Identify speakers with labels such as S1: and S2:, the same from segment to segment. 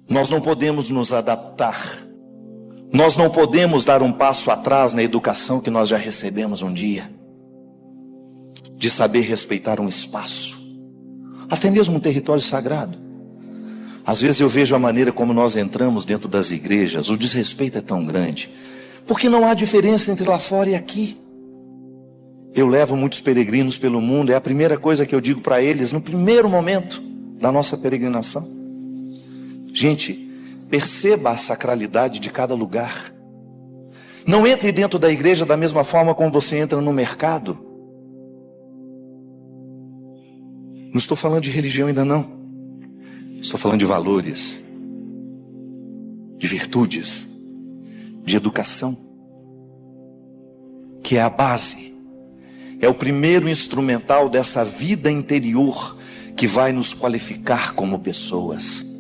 S1: Nós não podemos nos adaptar. Nós não podemos dar um passo atrás na educação que nós já recebemos um dia, de saber respeitar um espaço, até mesmo um território sagrado. Às vezes eu vejo a maneira como nós entramos dentro das igrejas, o desrespeito é tão grande, porque não há diferença entre lá fora e aqui. Eu levo muitos peregrinos pelo mundo, é a primeira coisa que eu digo para eles no primeiro momento da nossa peregrinação: gente, perceba a sacralidade de cada lugar. Não entre dentro da igreja da mesma forma como você entra no mercado. Não estou falando de religião ainda não. Estou falando de valores, de virtudes, de educação, que é a base, é o primeiro instrumental dessa vida interior que vai nos qualificar como pessoas.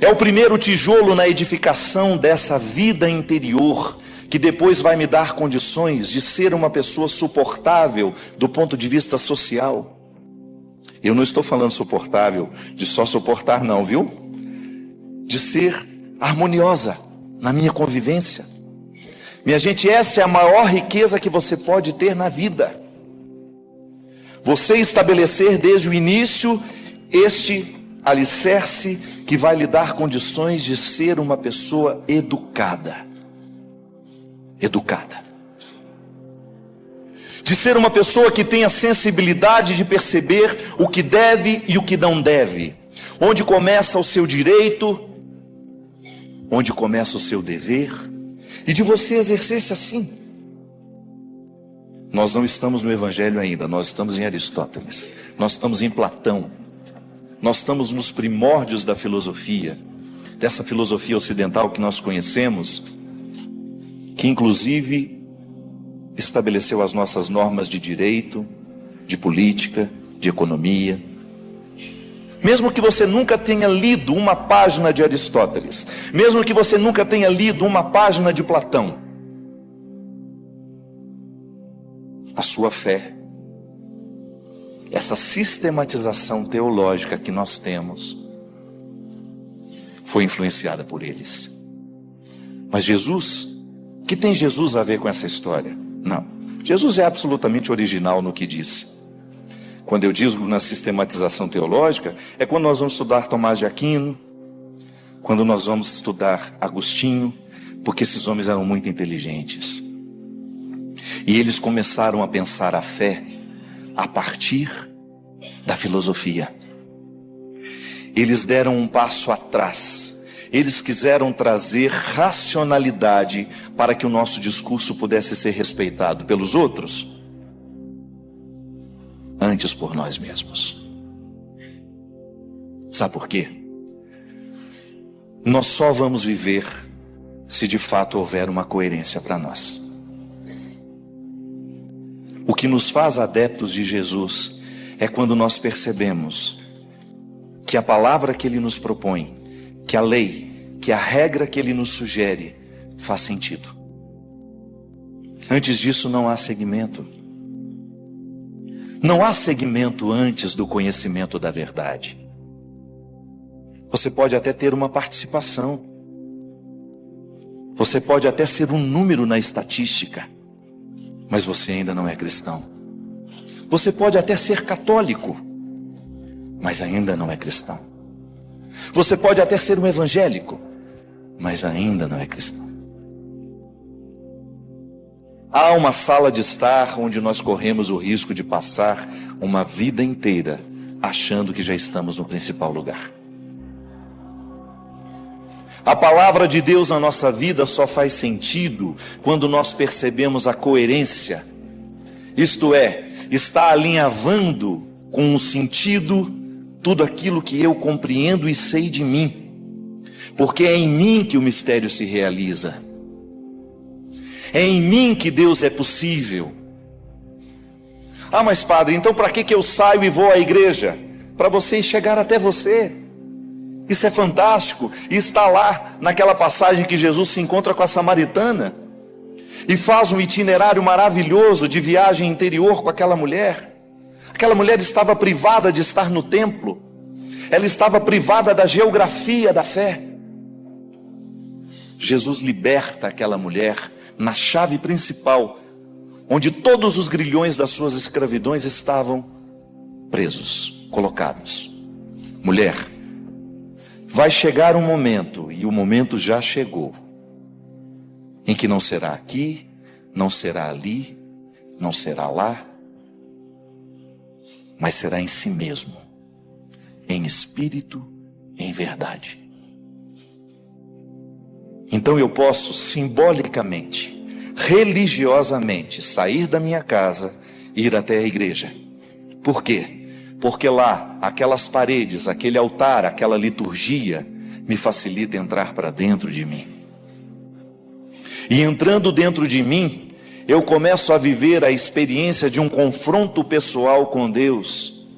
S1: É o primeiro tijolo na edificação dessa vida interior, que depois vai me dar condições de ser uma pessoa suportável do ponto de vista social. Eu não estou falando suportável de só suportar não, viu? De ser harmoniosa na minha convivência. Minha gente, essa é a maior riqueza que você pode ter na vida. Você estabelecer desde o início este alicerce que vai lhe dar condições de ser uma pessoa educada. Educada. De ser uma pessoa que tenha sensibilidade de perceber o que deve e o que não deve. Onde começa o seu direito, onde começa o seu dever, e de você exercer-se assim. Nós não estamos no Evangelho ainda, nós estamos em Aristóteles, nós estamos em Platão, nós estamos nos primórdios da filosofia, dessa filosofia ocidental que nós conhecemos, que inclusive estabeleceu as nossas normas de direito, de política, de economia. Mesmo que você nunca tenha lido uma página de Aristóteles, mesmo que você nunca tenha lido uma página de Platão, a sua fé, essa sistematização teológica que nós temos, foi influenciada por eles. Mas Jesus, o que tem Jesus a ver com essa história? Não, Jesus é absolutamente original no que disse. Quando eu digo na sistematização teológica, é quando nós vamos estudar Tomás de Aquino, quando nós vamos estudar Agostinho, porque esses homens eram muito inteligentes. E eles começaram a pensar a fé a partir da filosofia. Eles deram um passo atrás. Eles quiseram trazer racionalidade para que o nosso discurso pudesse ser respeitado pelos outros, antes por nós mesmos. Sabe por quê? Nós só vamos viver se de fato houver uma coerência para nós. O que nos faz adeptos de Jesus é quando nós percebemos que a palavra que Ele nos propõe, que a lei, que a regra que Ele nos sugere, faz sentido. Antes disso não há seguimento. Não há seguimento antes do conhecimento da verdade. Você pode até ter uma participação. Você pode até ser um número na estatística, mas você ainda não é cristão. Você pode até ser católico, mas ainda não é cristão. Você pode até ser um evangélico, mas ainda não é cristão. Há uma sala de estar onde nós corremos o risco de passar uma vida inteira achando que já estamos no principal lugar. A palavra de Deus na nossa vida só faz sentido quando nós percebemos a coerência. Isto é, está alinhavando com o sentido tudo aquilo que eu compreendo e sei de mim. Porque é em mim que o mistério se realiza. É em mim que Deus é possível. Ah, mas padre, então para que eu saio e vou à igreja? Para você chegar até você. Isso é fantástico. E está lá naquela passagem que Jesus se encontra com a samaritana e faz um itinerário maravilhoso de viagem interior com aquela mulher. Aquela mulher estava privada de estar no templo. ela estava privada da geografia da fé. Jesus liberta aquela mulher na chave principal, onde todos os grilhões das suas escravidões estavam presos, colocados. Mulher, vai chegar um momento, e o momento já chegou, em que não será aqui, não será ali, não será lá, mas será em si mesmo, em espírito, em verdade. Então eu posso simbolicamente, religiosamente, sair da minha casa e ir até a igreja. Por quê? Porque lá, aquelas paredes, aquele altar, aquela liturgia, me facilita entrar para dentro de mim. E entrando dentro de mim, eu começo a viver a experiência de um confronto pessoal com Deus,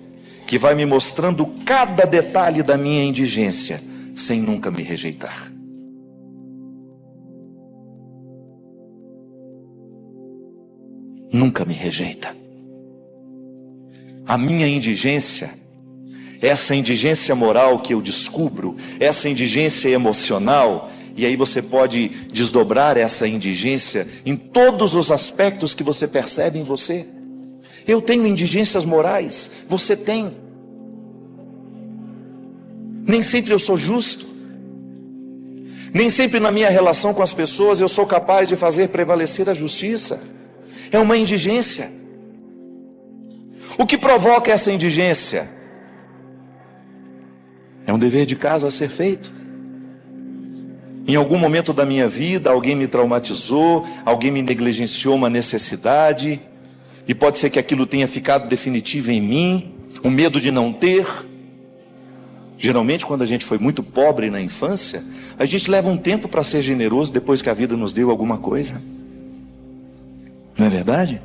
S1: que vai me mostrando cada detalhe da minha indigência, sem nunca me rejeitar. Nunca me rejeita. A minha indigência, essa indigência moral que eu descubro, essa indigência emocional, e aí você pode desdobrar essa indigência em todos os aspectos que você percebe em você. Eu tenho indigências morais, você tem. Nem sempre eu sou justo. Nem sempre na minha relação com as pessoas eu sou capaz de fazer prevalecer a justiça. É uma indigência. O que provoca essa indigência? É um dever de casa a ser feito. Em algum momento da minha vida, alguém me traumatizou, alguém me negligenciou uma necessidade, e pode ser que aquilo tenha ficado definitivo em mim, o medo de não ter. Geralmente, quando a gente foi muito pobre na infância, a gente leva um tempo para ser generoso depois que a vida nos deu alguma coisa. Não é verdade?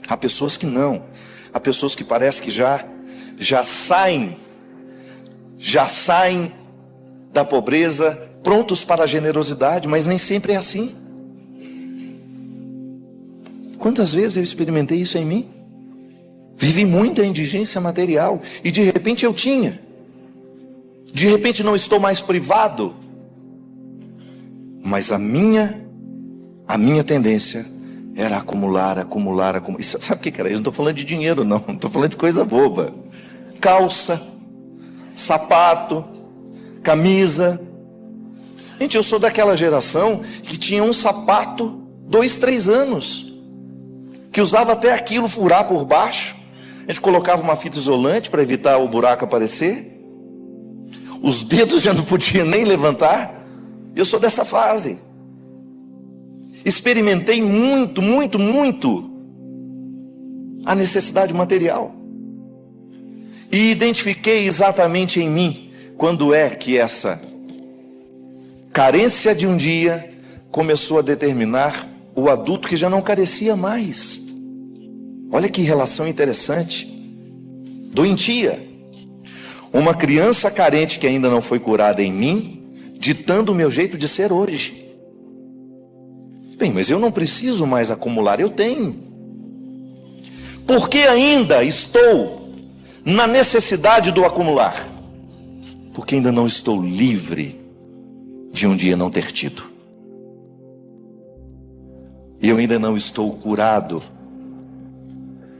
S1: Há pessoas que não. Há pessoas que parece que já saem da pobreza prontos para a generosidade, mas nem sempre é assim. Quantas vezes eu experimentei isso em mim? Vivi muita indigência material e de repente eu tinha. De repente não estou mais privado. Mas a minha tendência era acumular. Sabe o que era isso? Não estou falando de dinheiro não estou falando de coisa boba. Calça, sapato, camisa. Gente, eu sou daquela geração que tinha um sapato 2, 3 anos, que usava até aquilo furar por baixo. A gente colocava uma fita isolante para evitar o buraco aparecer. Os dedos já não podiam nem levantar. Eu sou dessa fase. Experimentei muito a necessidade material. E identifiquei exatamente em mim quando é que essa carência de um dia começou a determinar o adulto que já não carecia mais. Olha que relação interessante. Doentia. Uma criança carente que ainda não foi curada em mim, ditando o meu jeito de ser hoje. Bem, mas eu não preciso mais acumular, eu tenho. Por que ainda estou na necessidade do acumular? Porque ainda não estou livre de um dia não ter tido. E eu ainda não estou curado.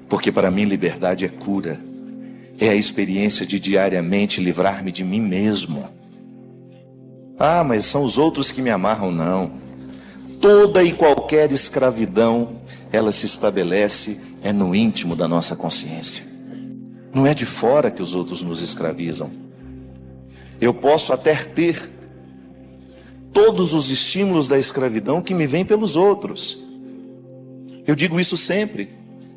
S1: Porque para mim liberdade é cura. É a experiência de diariamente livrar-me de mim mesmo. Ah, mas são os outros que me amarram. Não. Toda e qualquer escravidão, ela se estabelece no íntimo da nossa consciência. Não é de fora que os outros nos escravizam. Eu posso até ter todos os estímulos da escravidão que me vêm pelos outros. Eu digo isso sempre.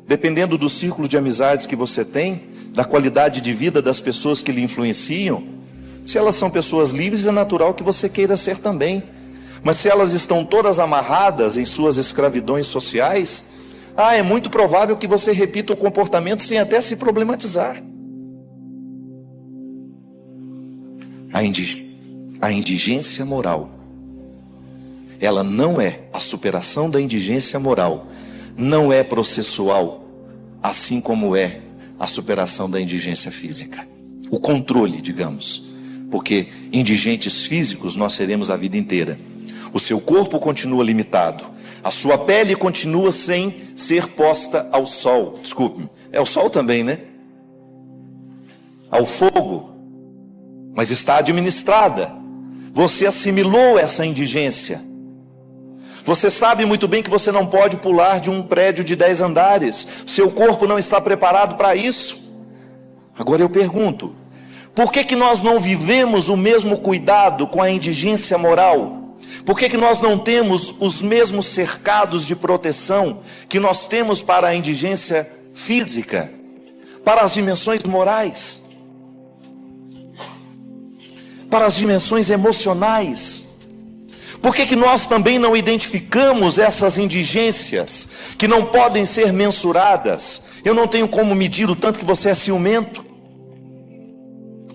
S1: Dependendo do círculo de amizades que você tem, da qualidade de vida das pessoas que lhe influenciam, se elas são pessoas livres, é natural que você queira ser também. Mas se elas estão todas amarradas em suas escravidões sociais, é muito provável que você repita o comportamento sem até se problematizar. A indigência moral, ela não é a superação da indigência moral, não é processual, assim como é a superação da indigência física. o controle, digamos. Porque indigentes físicos nós seremos a vida inteira. O seu corpo continua limitado. A sua pele continua sem ser posta ao sol. Desculpe-me, é o sol também, né? Ao fogo. Mas está administrada. Você assimilou essa indigência. Você sabe muito bem que você não pode pular de um prédio de 10 andares. Seu corpo não está preparado para isso. Agora eu pergunto, por que nós não vivemos o mesmo cuidado com a indigência moral? Por que nós não temos os mesmos cercados de proteção que nós temos para a indigência física, para as dimensões morais, para as dimensões emocionais? Por que nós também não identificamos essas indigências que não podem ser mensuradas? Eu não tenho como medir o tanto que você é ciumento,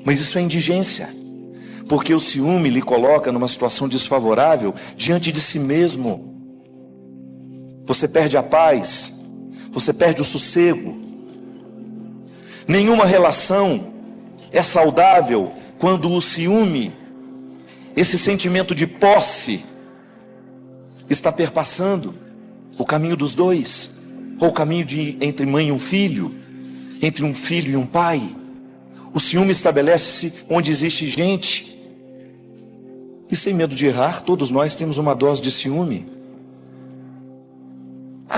S1: mas isso é indigência, porque o ciúme lhe coloca numa situação desfavorável diante de si mesmo. Você perde a paz, você perde o sossego. Nenhuma relação é saudável quando o ciúme, esse sentimento de posse, está perpassando o caminho dos dois, ou o caminho entre mãe e um filho, entre um filho e um pai. O ciúme estabelece-se onde existe gente. E sem medo de errar, todos nós temos uma dose de ciúme.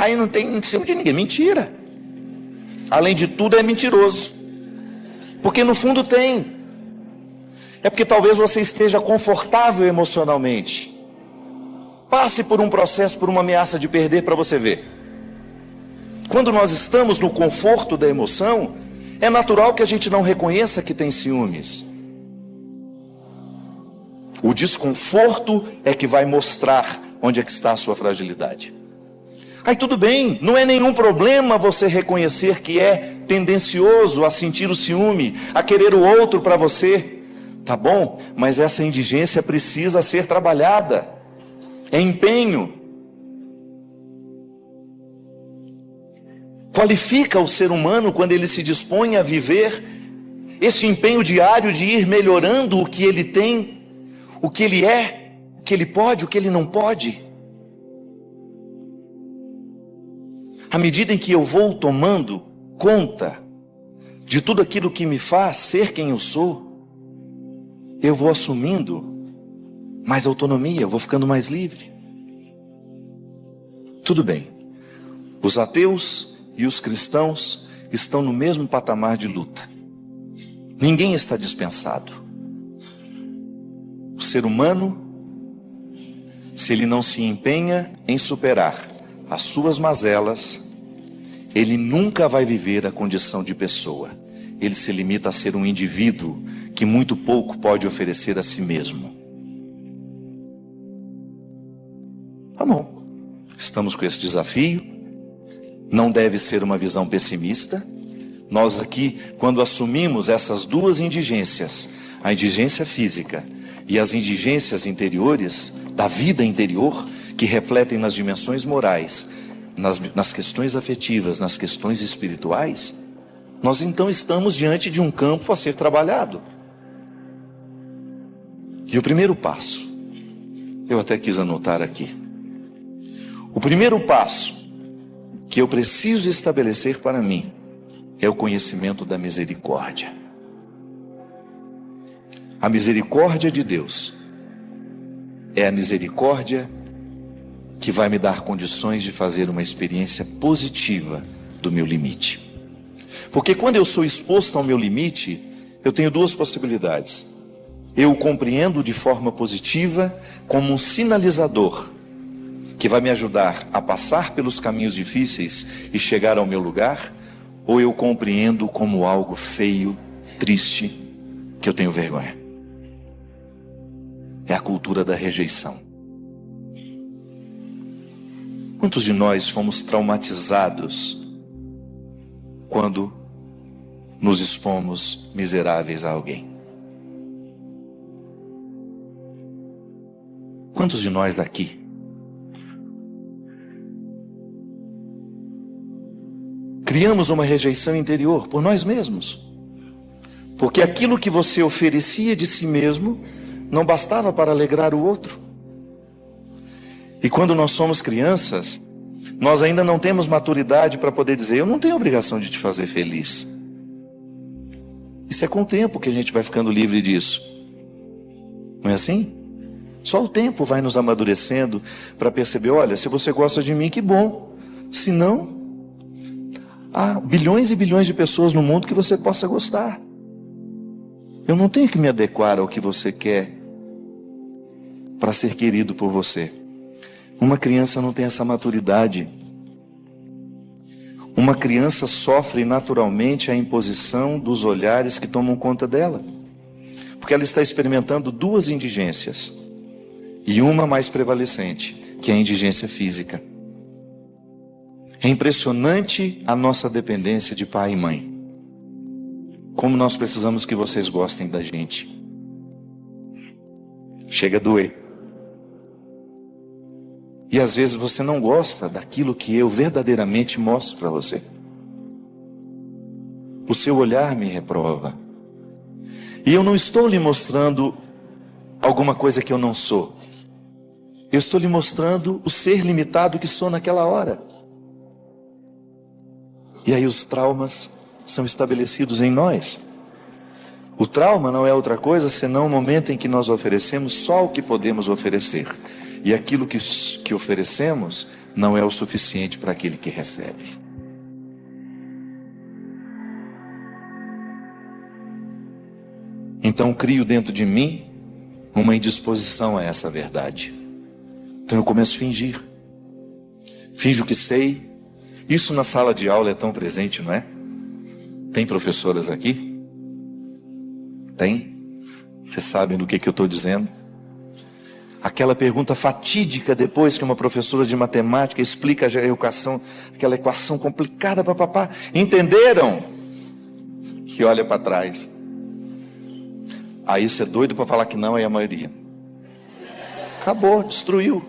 S1: Eu não tenho ciúme de ninguém. Mentira. Além de tudo, é mentiroso. Porque no fundo tem. É porque talvez você esteja confortável emocionalmente. Passe por um processo, por uma ameaça de perder para você ver. Quando nós estamos no conforto da emoção, é natural que a gente não reconheça que tem ciúmes. O desconforto é que vai mostrar onde é que está a sua fragilidade. Aí tudo bem, não é nenhum problema você reconhecer que é tendencioso a sentir o ciúme, a querer o outro para você. Tá bom, mas essa indigência precisa ser trabalhada. É empenho. Qualifica o ser humano quando ele se dispõe a viver esse empenho diário de ir melhorando o que ele tem, o que ele é, o que ele pode, o que ele não pode. À medida em que eu vou tomando conta de tudo aquilo que me faz ser quem eu sou, eu vou assumindo mais autonomia, eu vou ficando mais livre. Tudo bem, os ateus e os cristãos estão no mesmo patamar de luta. Ninguém está dispensado. O ser humano, se ele não se empenha em superar as suas mazelas, ele nunca vai viver a condição de pessoa. Ele se limita a ser um indivíduo que muito pouco pode oferecer a si mesmo. Tá bom, estamos com esse desafio. Não deve ser uma visão pessimista. Nós aqui, quando assumimos essas duas indigências, a indigência física e as indigências interiores, da vida interior, que refletem nas dimensões morais, nas questões afetivas, nas questões espirituais, nós então estamos diante de um campo a ser trabalhado. E o primeiro passo, eu até quis anotar aqui, o primeiro passo que eu preciso estabelecer para mim é o conhecimento da misericórdia. A misericórdia de Deus é a misericórdia que vai me dar condições de fazer uma experiência positiva do meu limite. Porque quando eu sou exposto ao meu limite, eu tenho duas possibilidades. Eu o compreendo de forma positiva como um sinalizador que vai me ajudar a passar pelos caminhos difíceis e chegar ao meu lugar, ou eu compreendo como algo feio, triste, que eu tenho vergonha. É a cultura da rejeição. Quantos de nós fomos traumatizados quando nos expomos miseráveis a alguém? Quantos de nós daqui criamos uma rejeição interior por nós mesmos, Porque aquilo que você oferecia de si mesmo não bastava para alegrar o outro. E quando nós somos crianças, nós ainda não temos maturidade para poder dizer: eu não tenho obrigação de te fazer feliz. Isso é com o tempo que a gente vai ficando livre disso. Não é assim? Só o tempo vai nos amadurecendo para perceber: olha, se você gosta de mim, que bom. Se não, há bilhões e bilhões de pessoas no mundo que você possa gostar. Eu não tenho que me adequar ao que você quer para ser querido por você. Uma criança não tem essa maturidade. Uma criança sofre naturalmente a imposição dos olhares que tomam conta dela, porque ela está experimentando duas indigências, e uma mais prevalecente, que é a indigência física. É impressionante a nossa dependência de pai e mãe. Como nós precisamos que vocês gostem da gente. Chega a doer. E às vezes você não gosta daquilo que eu verdadeiramente mostro para você. O seu olhar me reprova. E eu não estou lhe mostrando alguma coisa que eu não sou. Eu estou lhe mostrando o ser limitado que sou naquela hora. E aí os traumas são estabelecidos em nós. O trauma não é outra coisa senão o momento em que nós oferecemos só o que podemos oferecer. E aquilo que oferecemos não é o suficiente para aquele que recebe. Então crio dentro de mim uma indisposição a essa verdade. Então eu começo a fingir. Finjo que sei. Isso na sala de aula é tão presente, não é? Tem professoras aqui? Tem? Vocês sabem do que eu estou dizendo? Aquela pergunta fatídica depois que uma professora de matemática explica a equação, aquela equação complicada para papá. Entenderam? Que olha para trás. Aí você é doido para falar que não é a maioria. Acabou, destruiu.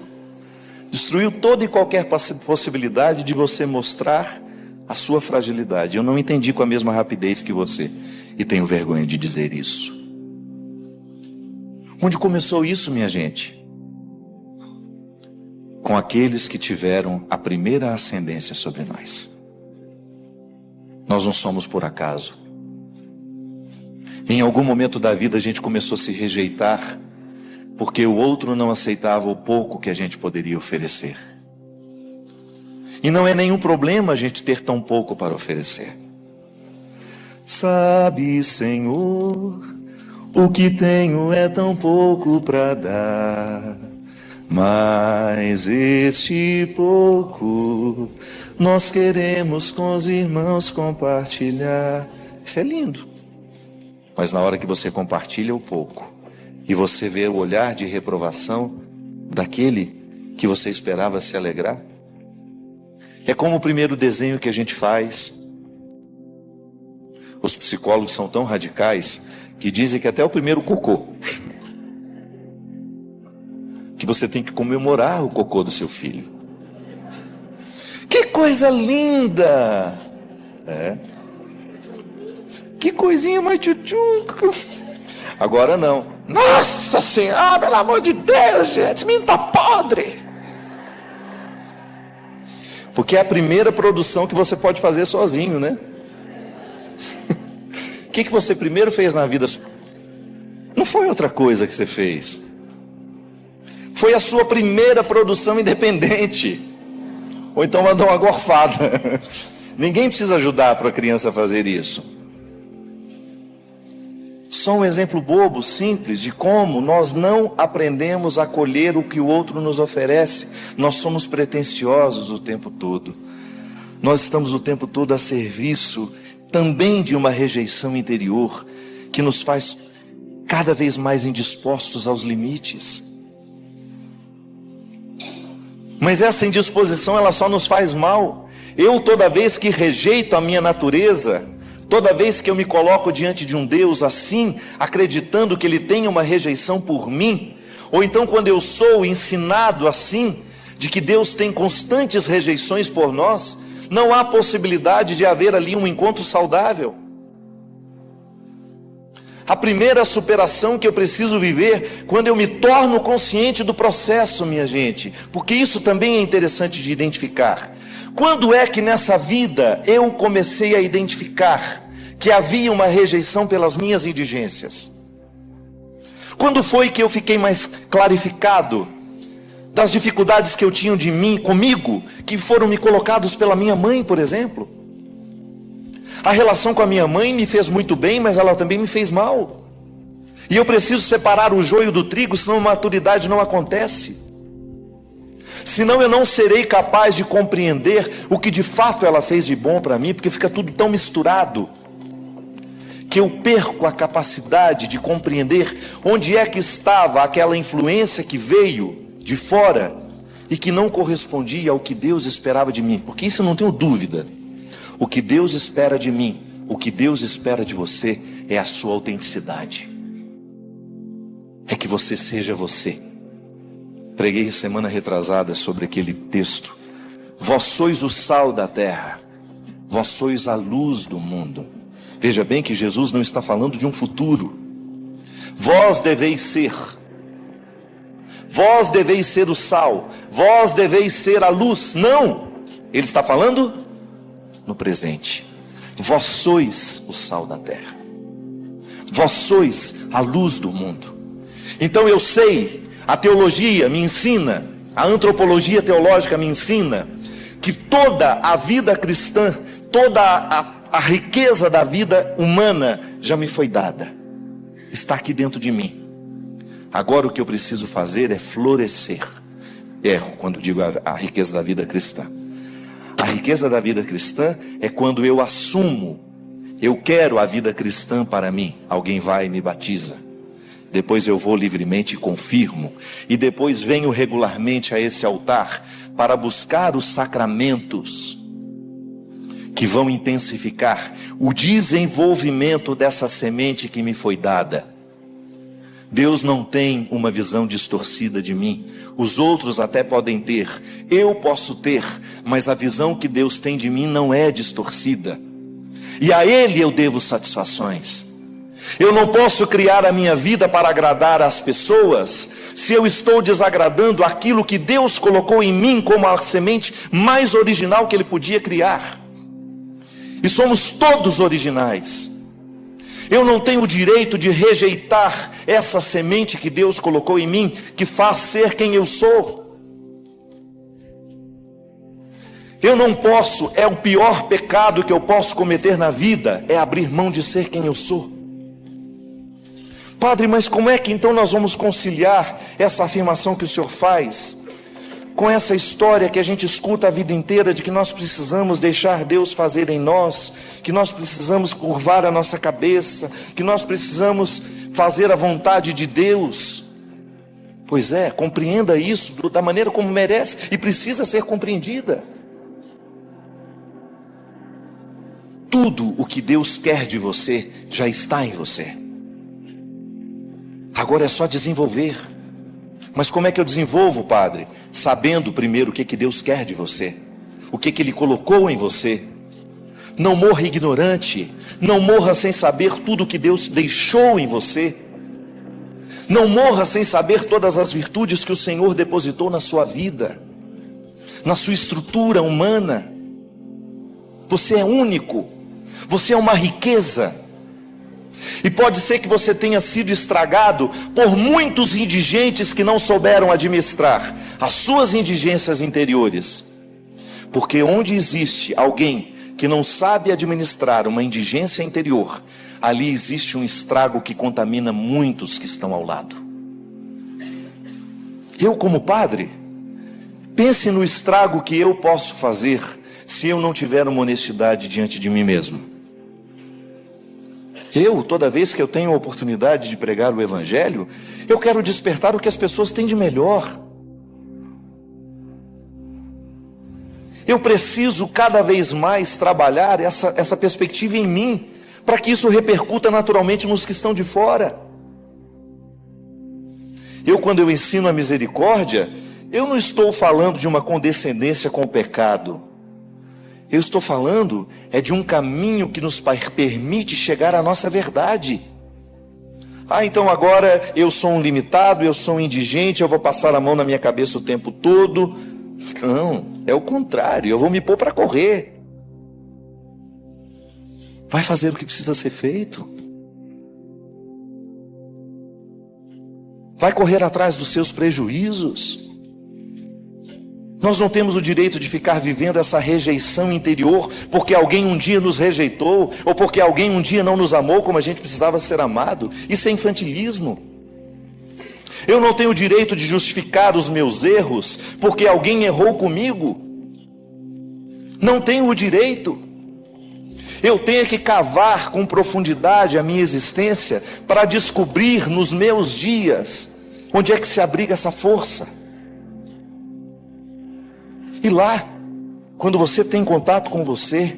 S1: Destruiu toda e qualquer possibilidade de você mostrar a sua fragilidade. Eu não entendi com a mesma rapidez que você. E tenho vergonha de dizer isso. Onde começou isso, minha gente? Com aqueles que tiveram a primeira ascendência sobre nós. Nós não somos por acaso. Em algum momento da vida a gente começou a se rejeitar, porque o outro não aceitava o pouco que a gente poderia oferecer. E não é nenhum problema a gente ter tão pouco para oferecer. Sabe, Senhor, o que tenho é tão pouco para dar, mas este pouco nós queremos com os irmãos compartilhar. Isso é lindo. Mas na hora que você compartilha o pouco e você vê o olhar de reprovação daquele que você esperava se alegrar, é como o primeiro desenho que a gente faz. Os psicólogos são tão radicais que dizem que até o primeiro cocô, que você tem que comemorar o cocô do seu filho. Que coisa linda! É. Que coisinha mais tchutchuca. Agora não. Nossa Senhora, pelo amor de Deus, gente, esse menino tá podre. Porque é a primeira produção que você pode fazer sozinho, né? O que você primeiro fez na vida? Não foi outra coisa que você fez. Foi a sua primeira produção independente. Ou então mandou uma gorfada. Ninguém precisa ajudar para a criança fazer isso. Só um exemplo bobo, simples, de como nós não aprendemos a colher o que o outro nos oferece. Nós somos pretensiosos o tempo todo. Nós estamos o tempo todo a serviço também de uma rejeição interior que nos faz cada vez mais indispostos aos limites. Mas essa indisposição, ela só nos faz mal. Eu, toda vez que rejeito a minha natureza, toda vez que eu me coloco diante de um Deus assim, acreditando que Ele tem uma rejeição por mim, ou então quando eu sou ensinado assim, de que Deus tem constantes rejeições por nós, não há possibilidade de haver ali um encontro saudável. A primeira superação que eu preciso viver quando eu me torno consciente do processo, minha gente, porque isso também é interessante de identificar. Quando é que nessa vida eu comecei a identificar que havia uma rejeição pelas minhas indigências? Quando foi que eu fiquei mais clarificado das dificuldades que eu tinha de mim, comigo, que foram me colocados pela minha mãe, por exemplo? A relação com a minha mãe me fez muito bem, mas ela também me fez mal. E eu preciso separar o joio do trigo, senão a maturidade não acontece. Senão eu não serei capaz de compreender o que de fato ela fez de bom para mim, porque fica tudo tão misturado, que eu perco a capacidade de compreender onde é que estava aquela influência que veio de fora e que não correspondia ao que Deus esperava de mim. Porque isso eu não tenho dúvida. O que Deus espera de mim, o que Deus espera de você é a sua autenticidade. É que você seja você. Preguei semana retrasada sobre aquele texto. Vós sois o sal da terra, vós sois a luz do mundo. Veja bem que Jesus não está falando de um futuro. Vós deveis ser o sal, vós deveis ser a luz. Não, ele está falando no presente. Vós sois o sal da terra, vós sois a luz do mundo. Então eu sei, a teologia me ensina, a antropologia teológica me ensina que toda a vida cristã, toda a riqueza da vida humana já me foi dada, está aqui dentro de mim. Agora o que eu preciso fazer é florescer. Erro quando digo a riqueza da vida cristã. A riqueza da vida cristã é quando eu assumo, eu quero a vida cristã para mim. Alguém vai e me batiza. Depois eu vou livremente e confirmo. E depois venho regularmente a esse altar para buscar os sacramentos que vão intensificar o desenvolvimento dessa semente que me foi dada. Deus não tem uma visão distorcida de mim. Os outros até podem ter, eu posso ter, mas a visão que Deus tem de mim não é distorcida. E a Ele eu devo satisfações. Eu não posso criar a minha vida para agradar as pessoas, se eu estou desagradando aquilo que Deus colocou em mim como a semente mais original que Ele podia criar. E somos todos originais. Eu não tenho o direito de rejeitar essa semente que Deus colocou em mim, que faz ser quem eu sou. Eu não posso, é o pior pecado que eu posso cometer na vida, é abrir mão de ser quem eu sou. Padre, mas como é que então nós vamos conciliar essa afirmação que o senhor faz com essa história que a gente escuta a vida inteira de que nós precisamos deixar Deus fazer em nós, que nós precisamos curvar a nossa cabeça, que nós precisamos fazer a vontade de Deus? Pois é, compreenda isso da maneira como merece e precisa ser compreendida. Tudo o que Deus quer de você já está em você. Agora é só desenvolver. Mas como é que eu desenvolvo, Padre? Sabendo primeiro o que Deus quer de você, o que Ele colocou em você. Não morra ignorante, não morra sem saber tudo o que Deus deixou em você. Não morra sem saber todas as virtudes que o Senhor depositou na sua vida, na sua estrutura humana. Você é único, você é uma riqueza. E pode ser que você tenha sido estragado por muitos indigentes que não souberam administrar as suas indigências interiores. Porque onde existe alguém que não sabe administrar uma indigência interior, ali existe um estrago que contamina muitos que estão ao lado. Eu, como padre, pense no estrago que eu posso fazer se eu não tiver uma honestidade diante de mim mesmo. Eu, toda vez que eu tenho a oportunidade de pregar o Evangelho, eu quero despertar o que as pessoas têm de melhor. Eu preciso cada vez mais trabalhar essa perspectiva em mim, para que isso repercuta naturalmente nos que estão de fora. Quando eu ensino a misericórdia, eu não estou falando de uma condescendência com o pecado. Eu estou falando de um caminho que nos permite chegar à nossa verdade. Ah, então agora eu sou um limitado, eu sou um indigente, eu vou passar a mão na minha cabeça o tempo todo. Não, é o contrário, eu vou me pôr para correr. Vai fazer o que precisa ser feito. Vai correr atrás dos seus prejuízos. Nós não temos o direito de ficar vivendo essa rejeição interior porque alguém um dia nos rejeitou ou porque alguém um dia não nos amou como a gente precisava ser amado. Isso é infantilismo. Eu não tenho o direito de justificar os meus erros porque alguém errou comigo. Não tenho o direito. Eu tenho que cavar com profundidade a minha existência para descobrir nos meus dias onde é que se abriga essa força. E lá, quando você tem contato com você,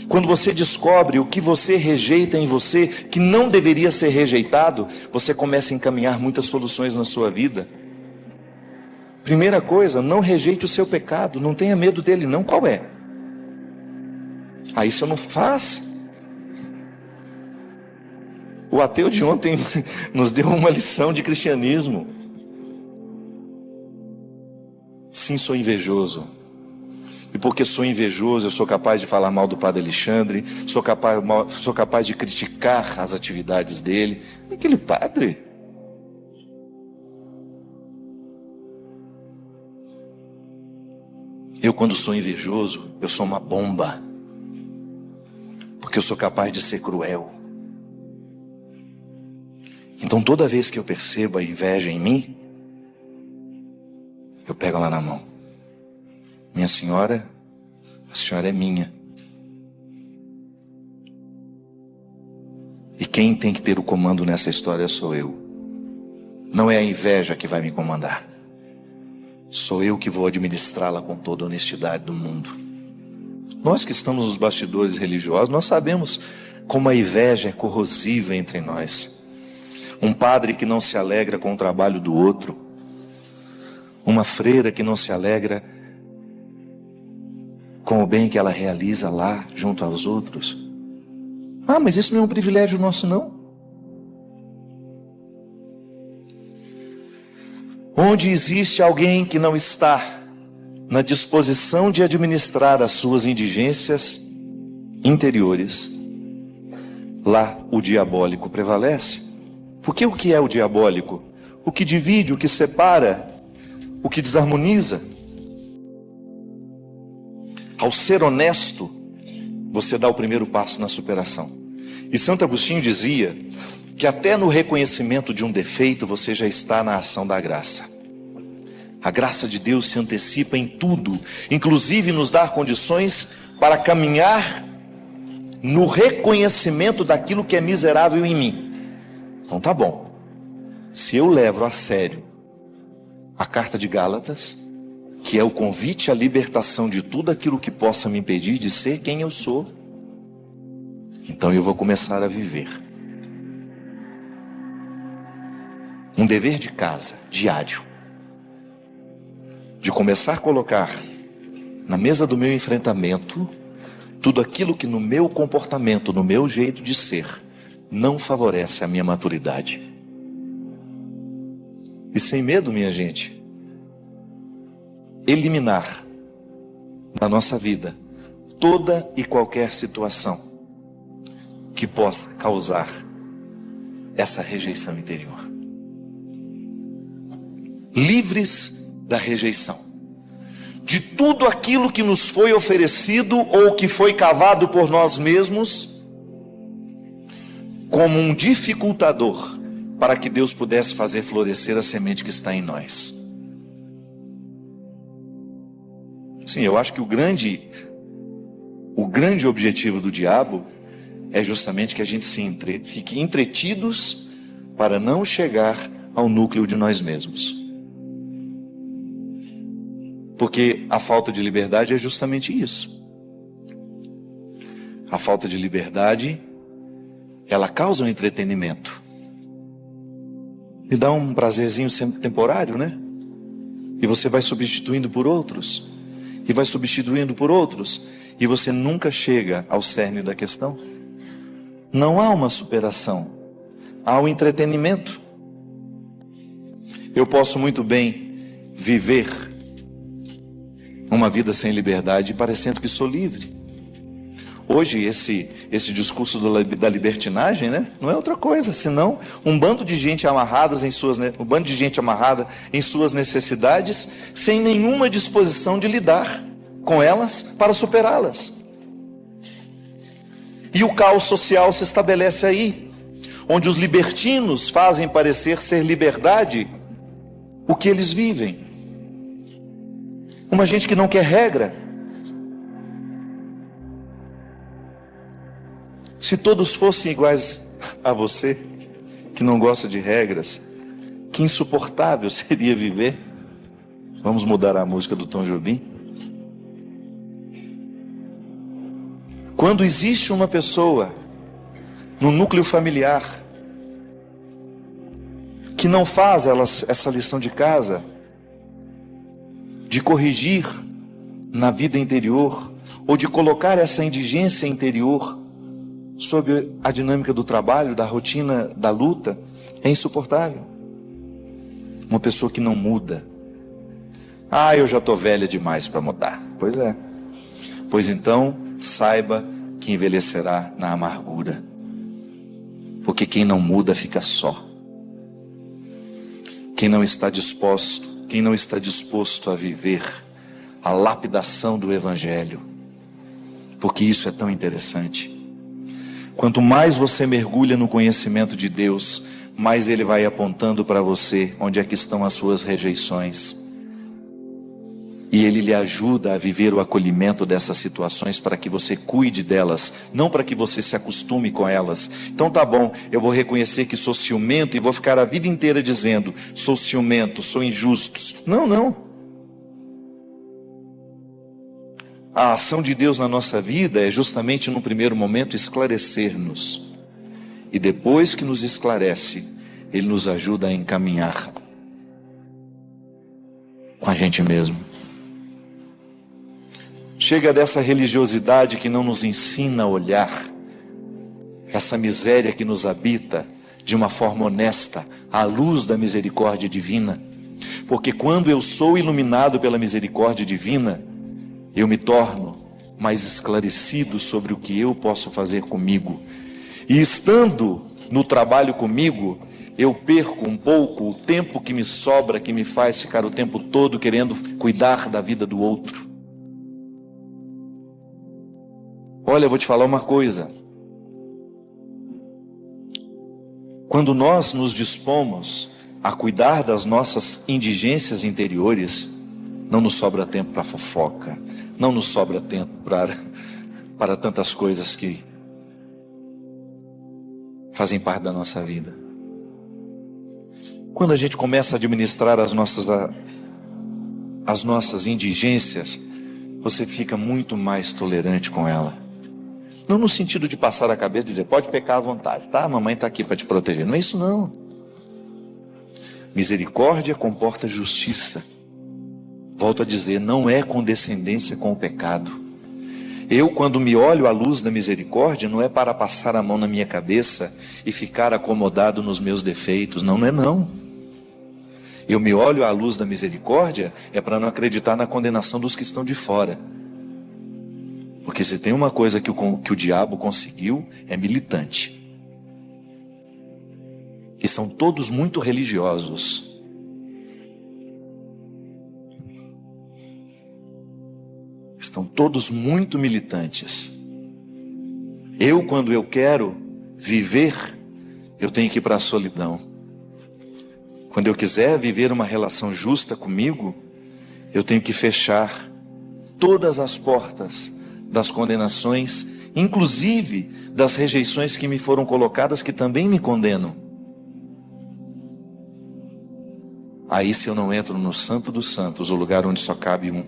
S1: quando você descobre o que você rejeita em você, que não deveria ser rejeitado, você começa a encaminhar muitas soluções na sua vida. Primeira coisa, não rejeite o seu pecado, não tenha medo dele não. Qual é? Isso eu não faço. O ateu de ontem nos deu uma lição de cristianismo. Sim, sou invejoso. E porque sou invejoso, eu sou capaz de falar mal do padre Alexandre, sou capaz de criticar as atividades dele. Aquele padre. Eu, quando sou invejoso, eu sou uma bomba. Porque eu sou capaz de ser cruel. Então, toda vez que eu percebo a inveja em mim, eu pego ela na mão. Minha senhora, a senhora é minha. E quem tem que ter o comando nessa história sou eu. Não é a inveja que vai me comandar. Sou eu que vou administrá-la com toda a honestidade do mundo. Nós que estamos nos bastidores religiosos, nós sabemos como a inveja é corrosiva entre nós. Um padre que não se alegra com o trabalho do outro. Uma freira que não se alegra com o bem que ela realiza lá, junto aos outros. Mas isso não é um privilégio nosso, não. Onde existe alguém que não está na disposição de administrar as suas indigências interiores, lá o diabólico prevalece. Porque o que é o diabólico? O que divide, o que separa, o que desarmoniza. Ao ser honesto, você dá o primeiro passo na superação. E Santo Agostinho dizia que até no reconhecimento de um defeito você já está na ação da graça. A graça de Deus se antecipa em tudo, inclusive nos dar condições para caminhar no reconhecimento daquilo que é miserável em mim. Então tá bom. Se eu levo a sério a carta de Gálatas, que é o convite à libertação de tudo aquilo que possa me impedir de ser quem eu sou, então eu vou começar a viver um dever de casa, diário, de começar a colocar na mesa do meu enfrentamento tudo aquilo que no meu comportamento, no meu jeito de ser, não favorece a minha maturidade. E sem medo, minha gente, eliminar da nossa vida toda e qualquer situação que possa causar essa rejeição interior. Livres da rejeição de tudo aquilo que nos foi oferecido ou que foi cavado por nós mesmos como um dificultador para que Deus pudesse fazer florescer a semente que está em nós. Sim, eu acho que o grande objetivo do diabo é justamente que a gente fique entretidos para não chegar ao núcleo de nós mesmos. Porque a falta de liberdade é justamente isso. A falta de liberdade, ela causa um entretenimento. Me dá um prazerzinho sempre temporário, né? E você vai substituindo por outros. E vai substituindo por outros. E você nunca chega ao cerne da questão. Não há uma superação. ao entretenimento. Eu posso muito bem viver uma vida sem liberdade, parecendo que sou livre. Hoje esse discurso da libertinagem, né, não é outra coisa senão um bando de gente amarrada em suas necessidades, sem nenhuma disposição de lidar com elas para superá-las. E o caos social se estabelece aí, onde os libertinos fazem parecer ser liberdade o que eles vivem. Uma gente que não quer regra. Se todos fossem iguais a você, que não gosta de regras, que insuportável seria viver. Vamos mudar a música do Tom Jobim. Quando existe uma pessoa no núcleo familiar que não faz essa lição de casa, de corrigir na vida interior, ou de colocar essa indigência interior sob a dinâmica do trabalho, da rotina, da luta, é insuportável. Uma pessoa que não muda. Ah, eu já estou velha demais para mudar. Pois é. Pois então, saiba que envelhecerá na amargura. Porque quem não muda fica só. Quem não está disposto a viver a lapidação do Evangelho. Porque isso é tão interessante. Quanto mais você mergulha no conhecimento de Deus, mais Ele vai apontando para você onde é que estão as suas rejeições. E Ele lhe ajuda a viver o acolhimento dessas situações para que você cuide delas, não para que você se acostume com elas. Então tá bom, eu vou reconhecer que sou ciumento e vou ficar a vida inteira dizendo, sou ciumento, sou injusto. Não. A ação de Deus na nossa vida é justamente, no primeiro momento, esclarecer-nos. E depois que nos esclarece, Ele nos ajuda a encaminhar com a gente mesmo. Chega dessa religiosidade que não nos ensina a olhar essa miséria que nos habita de uma forma honesta, à luz da misericórdia divina. Porque quando eu sou iluminado pela misericórdia divina, eu me torno mais esclarecido sobre o que eu posso fazer comigo. E estando no trabalho comigo, eu perco um pouco o tempo que me sobra, que me faz ficar o tempo todo querendo cuidar da vida do outro. Olha, eu vou te falar uma coisa. Quando nós nos dispomos a cuidar das nossas indigências interiores, não nos sobra tempo para fofoca, não nos sobra tempo para tantas coisas que fazem parte da nossa vida. Quando a gente começa a administrar as nossas indigências, você fica muito mais tolerante com ela. Não no sentido de passar a cabeça e dizer, pode pecar à vontade, tá? A mamãe está aqui para te proteger. Não é isso não. Misericórdia comporta justiça. Volto a dizer, não é condescendência com o pecado. Eu, quando me olho à luz da misericórdia, não é para passar a mão na minha cabeça e ficar acomodado nos meus defeitos. Não é não. Eu me olho à luz da misericórdia, é para não acreditar na condenação dos que estão de fora. Porque se tem uma coisa que o diabo conseguiu, é militante. E são todos muito religiosos. Estão todos muito militantes. Quando eu quero viver, eu tenho que ir para a solidão. Quando eu quiser viver uma relação justa comigo, eu tenho que fechar todas as portas das condenações, inclusive das rejeições que me foram colocadas, que também me condenam. Aí, se eu não entro no Santo dos Santos, o lugar onde só cabe um,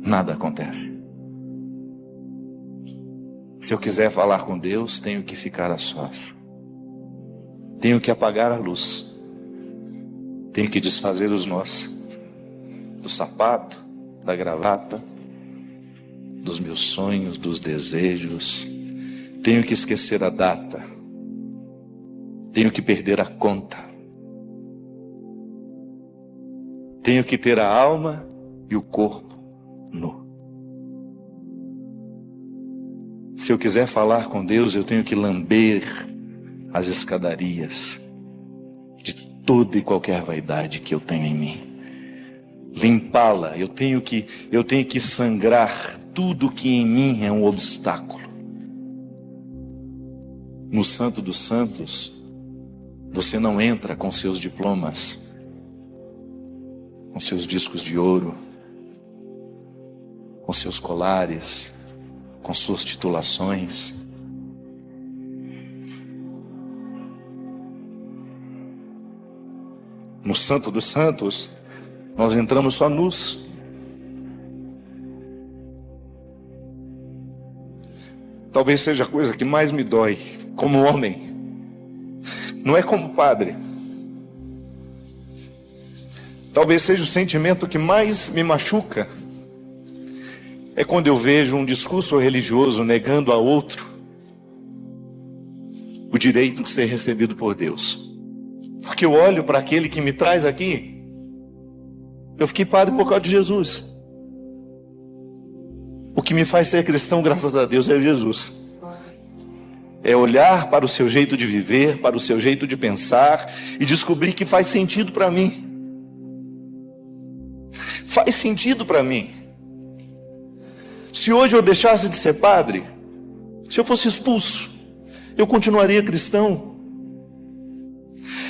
S1: nada acontece. Se eu quiser falar com Deus, tenho que ficar a sós. Tenho que apagar a luz. Tenho que desfazer os nós do sapato, da gravata, dos meus sonhos, dos desejos. Tenho que esquecer a data. Tenho que perder a conta. Tenho que ter a alma e o corpo nu. Se eu quiser falar com Deus, eu tenho que lamber as escadarias de toda e qualquer vaidade que eu tenho em mim. Limpá-la, eu tenho que sangrar tudo que em mim é um obstáculo. No Santo dos Santos, você não entra com seus diplomas, com seus discos de ouro, com seus colares, com suas titulações. No Santo dos Santos, nós entramos só nus. Talvez seja a coisa que mais me dói como homem, não é como padre. Talvez seja o sentimento que mais me machuca, é quando eu vejo um discurso religioso negando a outro o direito de ser recebido por Deus. Porque eu olho para aquele que me traz aqui, eu fiquei padre por causa de Jesus. O que me faz ser cristão, graças a Deus, é Jesus. É olhar para o seu jeito de viver, para o seu jeito de pensar e descobrir que faz sentido para mim. Faz sentido para mim. Se hoje eu deixasse de ser padre, se eu fosse expulso, eu continuaria cristão.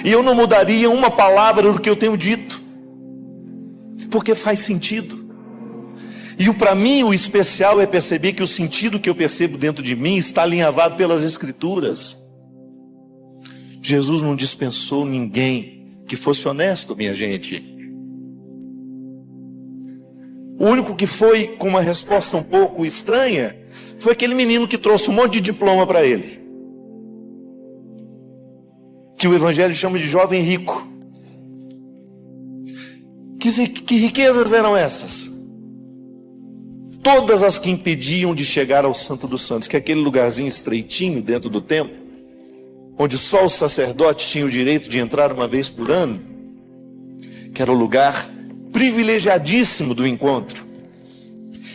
S1: E eu não mudaria uma palavra do que eu tenho dito, porque faz sentido. E para mim o especial é perceber que o sentido que eu percebo dentro de mim está alinhavado pelas Escrituras. Jesus não dispensou ninguém que fosse honesto, minha gente. O único que foi com uma resposta um pouco estranha foi aquele menino que trouxe um monte de diploma para ele, que o Evangelho chama de jovem rico. Que riquezas eram essas? Todas as que impediam de chegar ao Santo dos Santos, que é aquele lugarzinho estreitinho dentro do templo, onde só os sacerdotes tinham o direito de entrar uma vez por ano, que era o lugar privilegiadíssimo do encontro,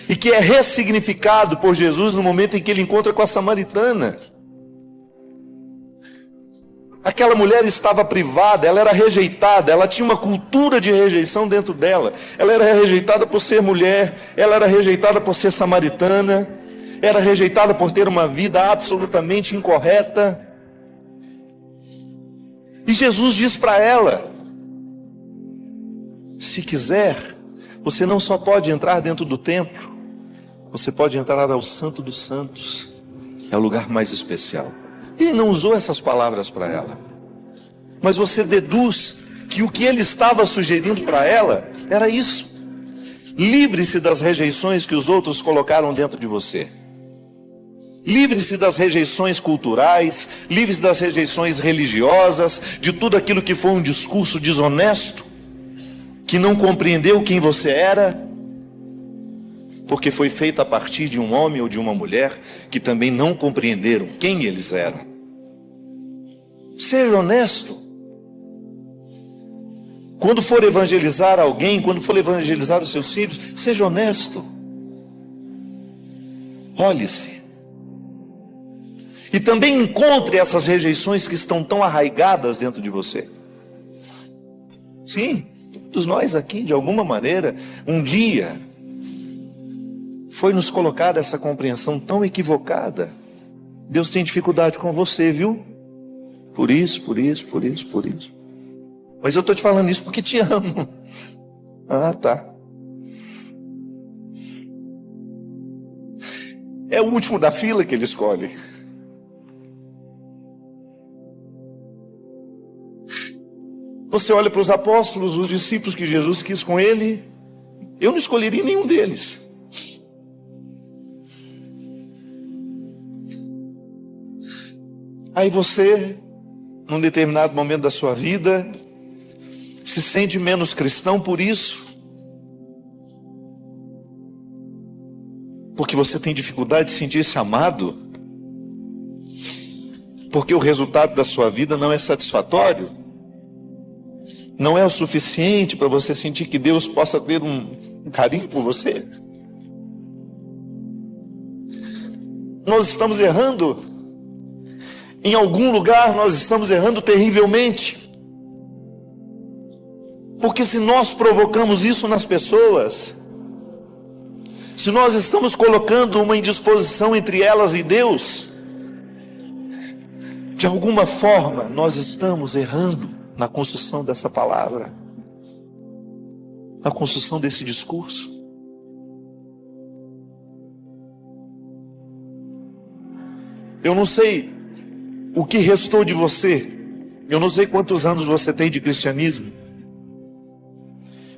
S1: e que é ressignificado por Jesus no momento em que ele encontra com a samaritana. Aquela mulher estava privada, ela era rejeitada, ela tinha uma cultura de rejeição dentro dela. Ela era rejeitada por ser mulher, ela era rejeitada por ser samaritana, era rejeitada por ter uma vida absolutamente incorreta. E Jesus diz para ela: se quiser, você não só pode entrar dentro do templo, você pode entrar ao Santo dos Santos, é o lugar mais especial. Ele não usou essas palavras para ela, mas você deduz que o que ele estava sugerindo para ela era isso: livre-se das rejeições que os outros colocaram dentro de você. Livre-se das rejeições culturais, livre-se das rejeições religiosas, de tudo aquilo que foi um discurso desonesto, que não compreendeu quem você era, porque foi feito a partir de um homem ou de uma mulher que também não compreenderam quem eles eram. Seja honesto. Quando for evangelizar alguém, quando for evangelizar os seus filhos, seja honesto. Olhe-se. E também encontre essas rejeições que estão tão arraigadas dentro de você. Sim, todos nós aqui, de alguma maneira, um dia foi nos colocada essa compreensão tão equivocada. Deus tem dificuldade com você, viu? Por isso. Mas eu estou te falando isso porque te amo. Ah, tá. É o último da fila que ele escolhe. Você olha para os apóstolos, os discípulos que Jesus quis com ele, eu não escolheria nenhum deles. Aí você, num determinado momento da sua vida, se sente menos cristão por isso, porque você tem dificuldade de sentir-se amado. porque o resultado da sua vida não é satisfatório, não é o suficiente para você sentir que Deus possa ter um carinho por você. Nós estamos errando. Em algum lugar nós estamos errando terrivelmente. Porque se nós provocamos isso nas pessoas, se nós estamos colocando uma indisposição entre elas e Deus, de alguma forma nós estamos errando na construção dessa palavra, na construção desse discurso. Eu não sei o que restou de você, eu não sei quantos anos você tem de cristianismo,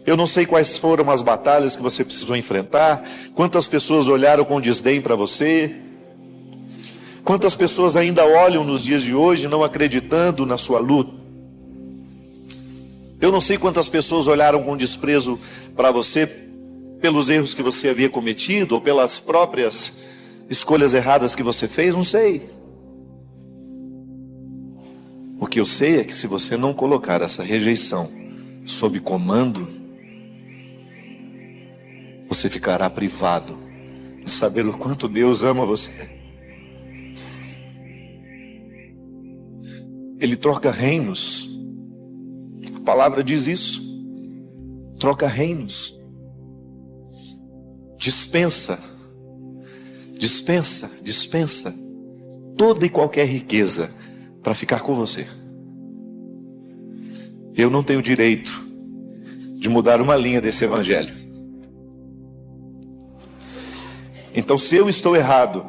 S1: eu não sei quais foram as batalhas que você precisou enfrentar, quantas pessoas olharam com desdém para você, quantas pessoas ainda olham nos dias de hoje não acreditando na sua luta. Eu não sei quantas pessoas olharam com desprezo para você pelos erros que você havia cometido ou pelas próprias escolhas erradas que você fez, não sei. O que eu sei é que se você não colocar essa rejeição sob comando, você ficará privado de saber o quanto Deus ama você. Ele troca reinos. A palavra diz isso. Troca reinos. Dispensa toda e qualquer riqueza para ficar com você. Eu não tenho direito de mudar uma linha desse evangelho. Então, se eu estou errado,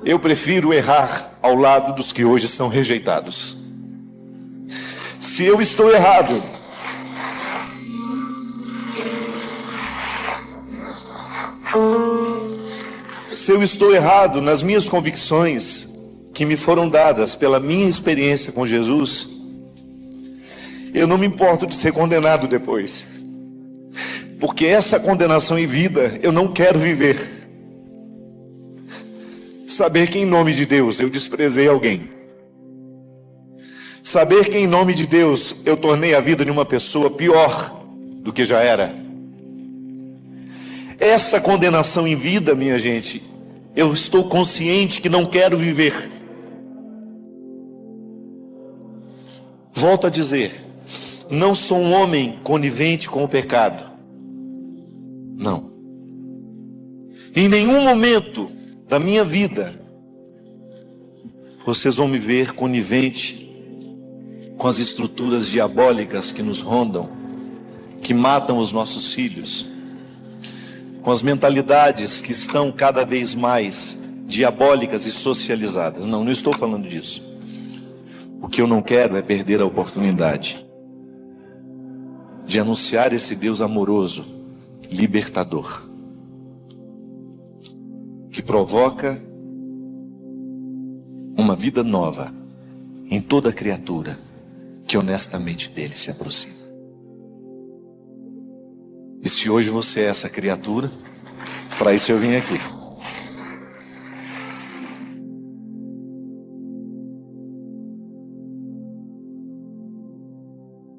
S1: eu prefiro errar ao lado dos que hoje são rejeitados. Se eu estou errado, nas minhas convicções que me foram dadas pela minha experiência com Jesus, eu não me importo de ser condenado depois. Porque essa condenação em vida eu não quero viver. Saber que em nome de Deus eu desprezei alguém. Saber que em nome de Deus eu tornei a vida de uma pessoa pior do que já era. Essa condenação em vida, minha gente, eu estou consciente que não quero viver. Volto a dizer, não sou um homem conivente com o pecado. Não. Em nenhum momento da minha vida vocês vão me ver conivente com as estruturas diabólicas que nos rondam, que matam os nossos filhos, com as mentalidades que estão cada vez mais diabólicas e socializadas. Não, não estou falando disso. O que eu não quero é perder a oportunidade de anunciar esse Deus amoroso, libertador, que provoca uma vida nova em toda criatura que honestamente dele se aproxima. E se hoje você é essa criatura, para isso eu vim aqui.